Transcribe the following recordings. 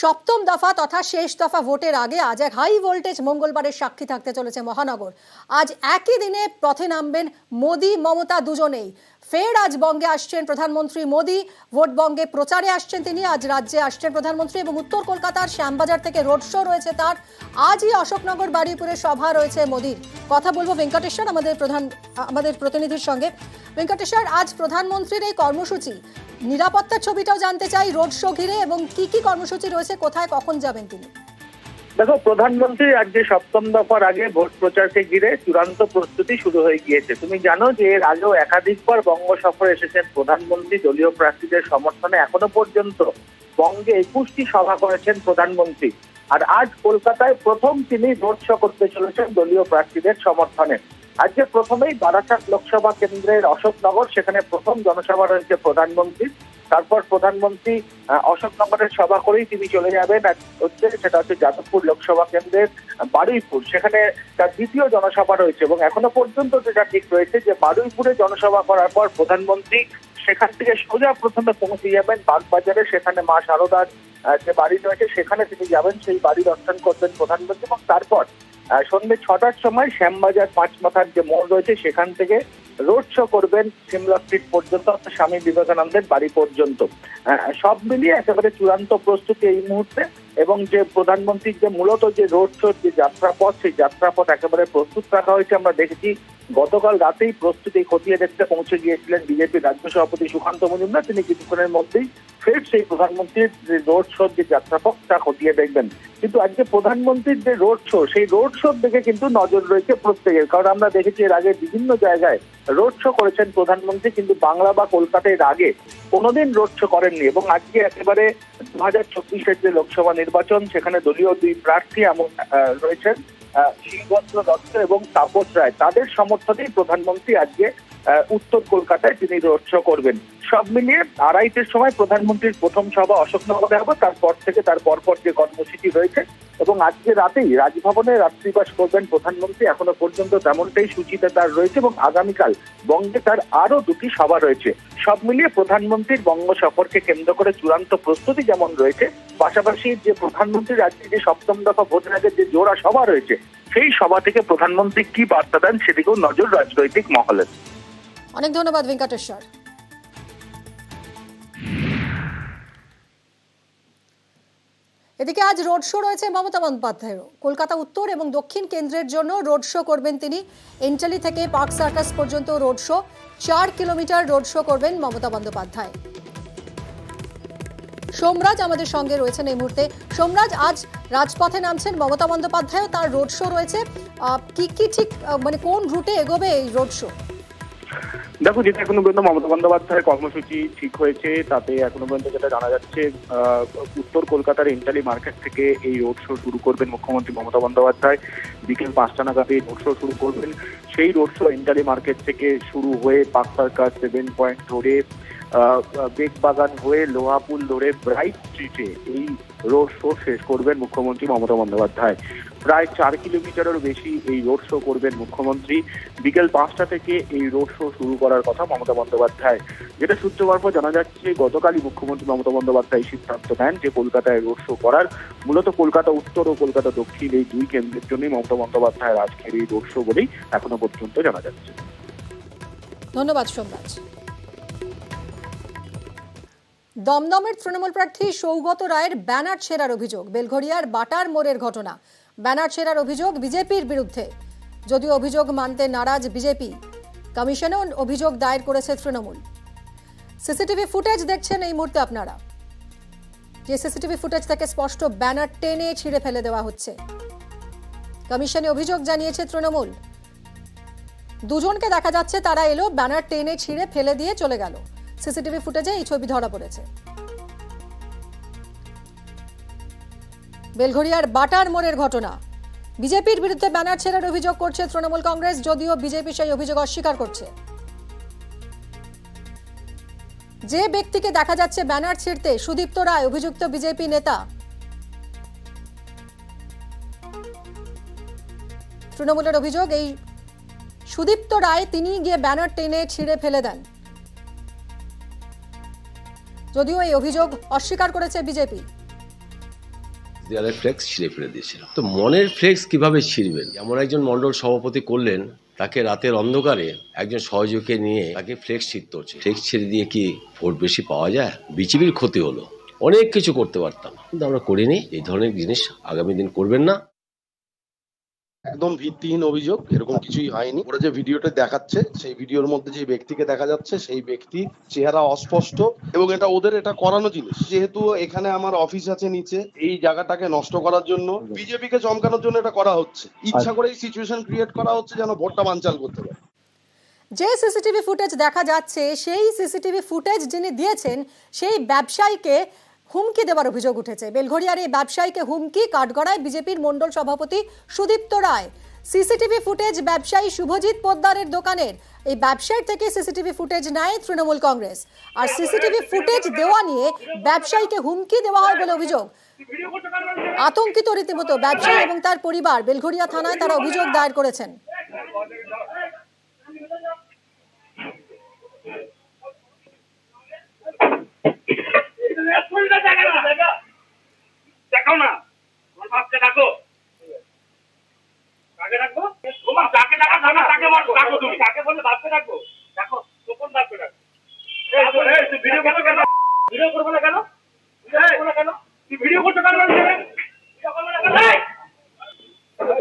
সপ্তম দফা তথা শেষ দফা ভোটের আগে আজ এক হাই ভোল্টেজ মঙ্গলবারের সাক্ষী থাকতে চলেছে মহানগর। আজ একই দিনে পথে নামবেন মোদি মমতা দুজনেই। ফের আজ বঙ্গে আসছেন প্রধানমন্ত্রী মোদি, ভোট বঙ্গে প্রচারে আসছেন তিনি। আজ রাজ্যে আসছেন প্রধানমন্ত্রী এবং উত্তর কলকাতার শ্যামবাজার থেকে রোড শো রয়েছে তার। আজই অশোকনগর বারুইপুরে সভা রয়েছে মোদির। কথা বলবো ভেঙ্কটেশ্বর আমাদের প্রতিনিধির সঙ্গে। ভেঙ্কটেশ্বর, আজ প্রধানমন্ত্রীর এই কর্মসূচি, নিরাপত্তার ছবিটাও জানতে চাই রোড শো ঘিরে, এবং কি কি কর্মসূচি রয়েছে, কোথায় কখন যাবেন তিনি? দেখো, প্রধানমন্ত্রী রাজ্যে সপ্তম দফার আগে ভোট প্রচারকে ঘিরে চূড়ান্ত প্রস্তুতি শুরু হয়ে গিয়েছে। তুমি জানো যে এর আগেও একাধিকবার বঙ্গ সফরে এসেছেন প্রধানমন্ত্রী দলীয় প্রার্থীদের সমর্থনে। এখনো পর্যন্ত বঙ্গে 21টি সভা করেছেন প্রধানমন্ত্রী। আর আজ কলকাতায় প্রথম তিনি রোড শো করতে চলেছেন দলীয় প্রার্থীদের সমর্থনে। আজকে প্রথমেই বারাসাত লোকসভা কেন্দ্রের অশোকনগর, সেখানে প্রথম জনসভা রয়েছে প্রধানমন্ত্রী। তারপর প্রধানমন্ত্রী অশোকনগরের সভা করেই তিনি চলে যাবেন সেটা হচ্ছে যাদবপুর লোকসভা কেন্দ্রের বারুইপুর, সেখানে তার দ্বিতীয় জনসভা রয়েছে। এবং এখনো পর্যন্ত যেটা ঠিক রয়েছে যে বারুইপুরে জনসভা করার পর প্রধানমন্ত্রী সেখান থেকে সোজা প্রথমে পৌঁছে যাবেন বাগবাজারে, সেখানে মা শারদার যে বাড়ি রয়েছে সেখানে তিনি যাবেন, সেই বাড়ি দর্শন করবেন প্রধানমন্ত্রী। এবং তারপর সন্ধ্যে 6টার সময় শ্যামবাজার পাঁচমাথার যে মোড় রয়েছে সেখান থেকে রোড শো করবেন সিমলা স্ট্রিট পর্যন্ত, অর্থাৎ স্বামী বিবেকানন্দের বাড়ি পর্যন্ত। সব মিলিয়ে একেবারে চূড়ান্ত প্রস্তুতি এই মুহূর্তে। এবং যে প্রধানমন্ত্রীর যে মূলত যে রোড শোর যে যাত্রাপথ, সেই যাত্রাপথ একেবারে প্রস্তুত রাখা হয়েছে। আমরা দেখেছি গতকাল রাতেই প্রস্তুতি খতিয়ে দেখতে পৌঁছে গিয়েছিলেন বিজেপি রাজ্য সভাপতি সুকান্ত মজুমদার। তিনি কিছুক্ষণের মধ্যেই ফের সেই প্রধানমন্ত্রীর যে রোড শোর যে যাত্রাপথ তা খতিয়ে দেখবেন। কিন্তু আজকে প্রধানমন্ত্রীর যে রোড শো, সেই রোড শোর দিকে কিন্তু নজর রয়েছে প্রত্যেকের। কারণ আমরা দেখেছি এর আগে বিভিন্ন জায়গায় রোড শো করেছেন প্রধানমন্ত্রী, কিন্তু বাংলা বা কলকাতায় এর আগে কোনোদিন রোড শো করেননি। এবং আজকে একেবারে 2024-এর যে লোকসভা নির্বাচন, সেখানে দলীয় দুই প্রার্থী এমন রয়েছেন শিবভদ্র দত্ত এবং তাপস রায়, তাদের সমর্থনেই প্রধানমন্ত্রী আজকে উত্তর কলকাতায় তিনি রোড শো করবেন। সব মিলিয়ে 2:30-এর সময় প্রধানমন্ত্রীর প্রথম সভা অশোকনগরে হবে, তারপর থেকে তার পরপর যে কর্মসূচি রয়েছে। এবং আজকে রাতেই রাজভবনে রাত্রিবাস করবেন প্রধানমন্ত্রী, এখনো পর্যন্ত তেমনটাই সূচিতে তার রয়েছে। এবং আগামীকাল বঙ্গে তার আরো 2টি সভা রয়েছে। সব মিলিয়ে প্রধানমন্ত্রীর বঙ্গ সফরকে কেন্দ্র করে চূড়ান্ত প্রস্তুতি যেমন রয়েছে, পাশাপাশি যে প্রধানমন্ত্রীর আজকে যে সপ্তম দফা ভোটের আগে যে জোড়া সভা রয়েছে, সেই সভা থেকে প্রধানমন্ত্রী কি বার্তা দেন সেদিকেও নজর রাজনৈতিক মহলের। অনেক ধন্যবাদ ভেঙ্কটেশ্বর। এদিকে আজ রোড শো রয়েছে মমতা বন্দ্যোপাধ্যায়েরও। কলকাতা উত্তর এবং দক্ষিণ কেন্দ্রের জন্য রোড শো করবেন তিনি। এন্টালি থেকে পার্ক সার্কাস পর্যন্ত road show, 4 kilometre road show করবেন মমতা বন্দ্যোপাধ্যায়। সোমরাজ আমাদের সঙ্গে রয়েছেন এই মুহূর্তে। সোমরাজ, আজ রাজপথে নামছেন মমতা বন্দ্যোপাধ্যায়, তার রোড শো রয়েছে। কি কি ঠিক মানে কোন রুটে এগোবে এই রোড শো? দেখো, যেটা এখনো পর্যন্ত মমতা বন্দ্যোপাধ্যায়ের কর্মসূচি ঠিক হয়েছে, তাতে এখনো পর্যন্ত যেটা জানা যাচ্ছে উত্তর কলকাতার এন্টালি মার্কেট থেকে এই রোড শো শুরু করবেন মুখ্যমন্ত্রী মমতা বন্দ্যোপাধ্যায়। বিকেল 5টা নাগাদ এই রোড শো শুরু করবেন। সেই রোড শো এন্টালি মার্কেট থেকে শুরু হয়ে পার্ক সার্কাস, 7 পয়েন্ট ধরে বেগবাগান হয়ে লোহাপুল ধরে ব্রাইট স্ট্রিটে এই রোড শো শেষ করবেন মুখ্যমন্ত্রী মমতা বন্দ্যোপাধ্যায়। প্রায় 4 কিলোমিটারেরও বেশি এই রোড শো করবেন মুখ্যমন্ত্রী। বিকেল 5টা থেকে এই রোড শো শুরু করার কথা মমতা বন্দ্যোপাধ্যায়। যেটা সূত্র মারফত জানা যাচ্ছে, গতকালই মুখ্যমন্ত্রী মমতা বন্দ্যোপাধ্যায় সিদ্ধান্ত নেন যে কলকাতায় রোড শো করার। মূলত কলকাতা উত্তর ও কলকাতা দক্ষিণ এই দুই কেন্দ্রের জন্যই মমতা বন্দ্যোপাধ্যায়ের আজকের এই রোড শো বলেই এখনো পর্যন্ত জানা যাচ্ছে। ধন্যবাদ সোমরাজ। দমদমের তৃণমূল প্রার্থী সৌগত রায়ের ব্যানার ছেঁড়ার অভিযোগ, বেলঘড়িয়ার বাটার মোড়ের ঘটনা। ব্যানার ছেঁড়ার অভিযোগ বিজেপির বিরুদ্ধে, যদিও অভিযোগ মানতে নারাজ বিজেপি। কমিশনেও অভিযোগ দায়ের করেছে তৃণমূল। সিসিটিভি ফুটেজ দেখছেন এই মুহূর্তে আপনারা, যে সিসিটিভি ফুটেজ থেকে স্পষ্ট ব্যানার টেনে ছিঁড়ে ফেলে দেওয়া হচ্ছে। কমিশনে অভিযোগ জানিয়েছে তৃণমূল। দুজনকে দেখা যাচ্ছে তারা এলো, ব্যানার টেনে ছিঁড়ে ফেলে দিয়ে চলে গেল। সিসিটিভি ফুটেজে এই ছবি ধরা পড়েছে। বেলঘড়িয়ার বাটার মোড়ের ঘটনা। বিজেপির বিরুদ্ধে ব্যানার ছেঁড়ার অভিযোগ করছে তৃণমূল কংগ্রেস, যদিও বিজেপি সেই অভিযোগ অস্বীকার করছে। যে ব্যক্তিকে দেখা যাচ্ছে ব্যানার ছিঁড়তে, সুদীপ্ত রায়, অভিযুক্ত বিজেপি নেতা। তৃণমূলের অভিযোগ, এই সুদীপ্ত রায় তিনি গিয়ে ব্যানার টেনে ছিঁড়ে ফেলে দেন। যদিও এই অভিযোগ অস্বীকার করেছে বিজেপি। দেয়ালের ফ্লেক্স ছিঁড়ে ফেলে দিয়েছিল। তো মনের ফ্লেক্স কিভাবে ছিঁড়বেন? এমন একজন মণ্ডল সভাপতি করলেন, তাকে রাতের অন্ধকারে একজন সহযোগীকে নিয়ে তাকে ফ্লেক্স ছিঁড়তে হচ্ছে। ফ্লেক্স ছিঁড়ে দিয়ে কি ভোট বেশি পাওয়া যায়? বিজেপির ক্ষতি হলো। অনেক কিছু করতে পারতাম, কিন্তু আমরা করিনি। এই ধরনের জিনিস আগামী দিন করবেন না। একদম ভিত্তিহীন অভিযোগ, এরকম কিছুই হয়নি। ওরা যে ভিডিওটা দেখাচ্ছে, সেই ভিডিওর মধ্যে যে ব্যক্তিকে দেখা যাচ্ছে, সেই ব্যক্তি চেহারা অস্পষ্ট এবং এটা ওদের এটা করানো জিনিস। যেহেতু এখানে আমার অফিস আছে নিচে, এই জায়গাটাকে নষ্ট করার জন্য, বিজেপিকে চমকানোর জন্য এটা করা হচ্ছে। ইচ্ছা করে এই সিচুয়েশন ক্রিয়েট করা হচ্ছে যেন ভোটটা বানচাল করতে পারে। যে সিসিটিভি ফুটেজ দেখা যাচ্ছে, সেই সিসিটিভি ফুটেজ যিনি দিয়েছেন সেই ব্যবসায়ীকে হুমকি দেওয়ার অভিযোগ উঠেছে। বেলঘড়িয়ার এই ব্যবসায়ীকে হুমকি কাঠগড়ায় বিজেপির মণ্ডল সভাপতি সুদীপ্ত রায়। সিসিটিভি ফুটেজ ব্যবসায়ী শুভজিৎ পোদ্দারের দোকানের। এই ব্যবসায়ীর থেকে সিসিটিভি ফুটেজ নেয় তৃণমূল কংগ্রেস, আর সিসিটিভি ফুটেজ দেওয়া নিয়ে ব্যবসায়ীকে হুমকি দেওয়া হয় বলে অভিযোগ। আতঙ্কিত রীতিমতো ব্যবসায়ী এবং তার পরিবার। বেলঘড়িয়া থানায় তারা অভিযোগ দায়ের করেছেন। দেখো না, আমার বাপকে ডাকো, কাকে ডাকবো? তোমার যাকে ডাকা জানা তাকে ডাকো। তুমি কাকে বললে বাপকে ডাকবো? দেখো কোন বাপকে ডাকো? এই তুই ভিডিও করছো কেন? ভিডিও করবো না কেন? তুই ভিডিও করছো কেন? ভিডিও করবো না কেন?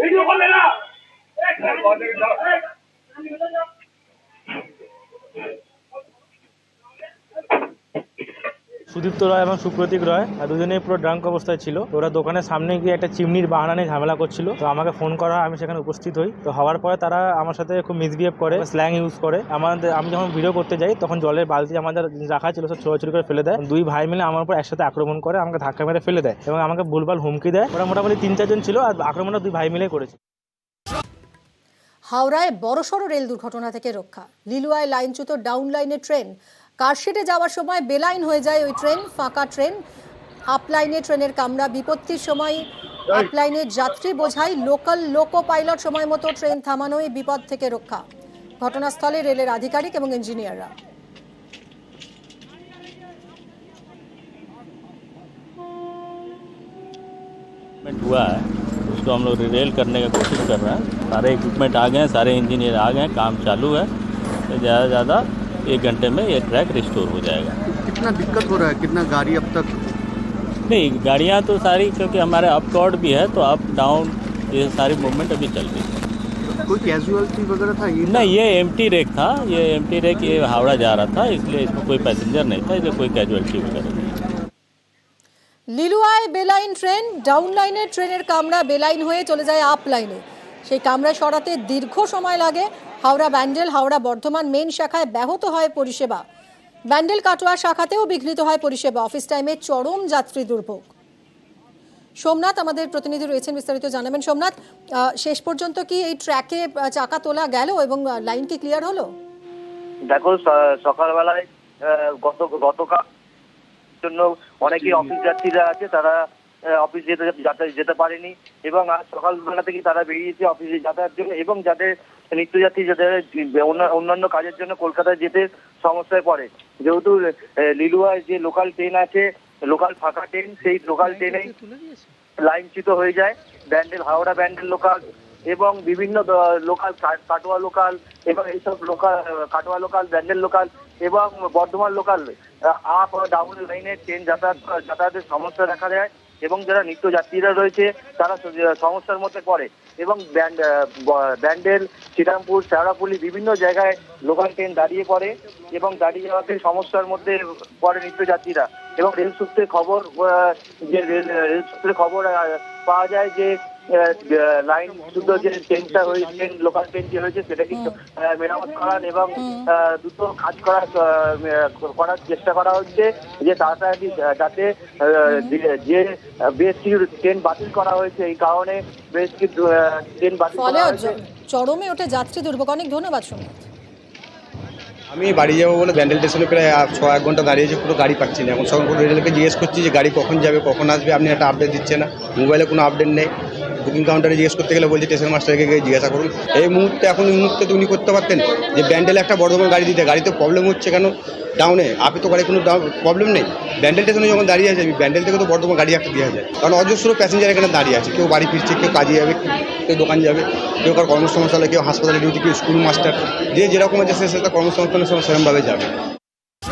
ভিডিও করলে না। সুদীপ্ত রায় এবং সুপ্রতীক রায় দুজনেই পুরো ড্রাঙ্ক অবস্থায় ছিল। ওরা দোকানের সামনে গিয়ে একটা চিমনির বাহানা নিয়ে ঝামেলা করছিল। তো আমাকে ফোন করা হয়, আমি সেখানে উপস্থিত হই। তো হওয়ার পরে তারা আমার সাথে খুব মিসবিহেভ করে, স্ল্যাং ইউজ করে। আমি যখন ভিডিও করতে যাই তখন জলের বালতি আমাদের রাখা ছিল, সব ছোড়াছুড়ি করে ফেলে দেয়। দুই ভাই মিলে আমার উপর একসাথে আক্রমণ করে, আমাকে ধাক্কা মেরে ফেলে দেয় এবং আমাকে ভুলভাল হুমকি দেয়। ওরা মোটামুটি 3-4 জন ছিল, আর আক্রমণটা দুই ভাই মিলে করেছে। হাওড়ায় বড়সড় রেল দুর্ঘটনা থেকে রক্ষা। লিলুয়ায় লাইনচ্যুত ডাউন লাইনের ট্রেন। কারশেডে যাওয়ার সময় বেলাইন হয়ে যায় ওই ট্রেন। ফাঁকা ট্রেন। আপলাইনে ট্রেনের কামরা। বিপত্তির সময় আপলাইনে যাত্রী বোঝাই লোকাল লোকো পাইলট সময় মতো ট্রেন থামানোই বিপদ থেকে রক্ষা। ঘটনাস্থলে রেলের আধিকারিক এবং ইঞ্জিনিয়াররা। हुआ है उसको हम लोग रिरेल करने का कोशिश कर रहे हैं। सारे इक्विपमेंट आ गए हैं, सारे इंजीनियर आ गए हैं, काम चालू है। तो ज़्यादा से ज़्यादा 1 घंटे में ये ट्रैक रिस्टोर हो जाएगा। कितना दिक्कत हो रहा है? कितना गाड़ी अब तक? नहीं, गाड़ियाँ तो सारी, क्योंकि हमारे अप कॉर्ड भी है तो अप डाउन ये सारी मूवमेंट अभी चल रही है। कोई कैजुअलिटी वगैरह था? नहीं, ये एम्प्टी रेक था। ये एम्प्टी रेक ये हावड़ा जा रहा था, इसलिए इसमें कोई पैसेंजर नहीं था, इसलिए कोई कैजुअलिटी वगैरह नहीं। লিলুয়ায় বেলাইন ট্রেন। ডাউন লাইনের ট্রেনের কামরা বেলাইন হয়ে চলে যায় আপ লাইনে। সেই কামরা সরাতে দীর্ঘ সময় লাগে। হাওড়া ব্যান্ডেল, হাওড়া বর্ধমান মেন শাখায় ব্যাহত হয় পরিষেবা। ব্যান্ডেল কাটোয়া শাখাতেও বিঘ্নিত হয় পরিষেবা। অফিস টাইমে চরম যাত্রী দুর্ভোগ। সোমনাথ আমাদের প্রতিনিধি রয়েছেন, বিস্তারিত জানাবেন। সোমনাথ, শেষ পর্যন্ত কি এই ট্র্যাকে চাকা তোলা গেল এবং লাইন কি ক্লিয়ার হলো? দেখো, সকালবেলায় গতকাল জন্য অনেকেই অফিস যাত্রীরা আছে, তারা অফিস যেতে পারেনি এবং আজ সকালবেলা থেকে তারা বেরিয়েছে অফিসে যাতায়াতের জন্য, এবং যাদের নিত্যযাত্রী যাদের অন্যান্য কাজের জন্য কলকাতায় যেতে সমস্যায় পড়ে। যেহেতু লিলুয়ায় যে লোকাল ট্রেন আছে, লোকাল ফাঁকা ট্রেন, সেই লোকাল ট্রেনেই লাইনচ্যুত হয়ে যায়। ব্যান্ডেল, হাওড়া ব্যান্ডেল লোকাল এবং বিভিন্ন লোকাল, কাটোয়া লোকাল এবং এইসব local, Katwa local, Bandel local এবং বর্ধমান লোকাল আপ ও ডাউন লাইনে ট্রেন যাতায়াতের সমস্যা দেখা দেয় এবং যারা নিত্যযাত্রীরা রয়েছে তারা সমস্যার মধ্যে পড়ে এবং ব্যান্ডেল, শ্রীরামপুর, শেওড়াফুলি বিভিন্ন জায়গায় লোকাল ট্রেন দাঁড়িয়ে পড়ে এবং দাঁড়িয়ে যাওয়াতে সমস্যার মধ্যে পড়ে নিত্যযাত্রীরা। এবং রেল সূত্রে খবর পাওয়া যায় যে লাইন শুদ্ধ যে ট্রেনটা হয়েছে, লোকাল ট্রেন যে হয়েছে সেটা কিন্তু মেরামত করার এবং দ্রুত কাজ করার চেষ্টা করা হচ্ছে, যে তাড়াতাড়ি যাতে যে বেশ কিছু ট্রেন বাতিল করা হয়েছে, এই কারণে বেশ কিছু ট্রেন বাতিল করা হয়েছে। চরমে ওঠে যাত্রী দুর্ভোগ। অনেক ধন্যবাদ সোমনাথ। আমি বাড়ি যাবো বলে ব্যান্ডেল স্টেশনে প্রায় 6-1 ঘন্টা দাঁড়িয়েছি, পুরো গাড়ি পাচ্ছি না। এখন সঙ্গে রেলকে জিজ্ঞেস করছি যে গাড়ি কখন যাবে, কখন আসবে, আপনি একটা আপডেট দিচ্ছে না, মোবাইলে কোনো আপডেট নেই। বুকিং কাউন্টারে জিজ্ঞেস করতে গেলে বলছে স্টেশন মাস্টারকে গিয়ে জিজ্ঞাসা করুন। এই মুহূর্তে তো উনি করতে পারতেন যে ব্যান্ডেলে একটা বর্ধমান গাড়ি দিতে, গাড়িতে প্রবলেম হচ্ছে কেন ডাউনে, আপনি তো গাড়ি কোনো প্রবলেম নেই, ব্যান্ডেল স্টেশনে যখন দাঁড়িয়ে আছে ব্যান্ডেল থেকে তো বর্ধমান গাড়ি একটা দেওয়া যায়, কারণ অজস্র প্যাসেঞ্জার এখানে দাঁড়িয়ে আছে, কেউ বাড়ি ফিরছে, কেউ কাজে যাবে, কেউ দোকান যাবে, কেউ কার কর্মসংস্থানে, কেউ হাসপাতালে ডিউটি, কেউ স্কুল মাস্টার, যে যেরকম আছে সে তার কর্মসংস্থানের সময় সেরকমভাবে যাবে।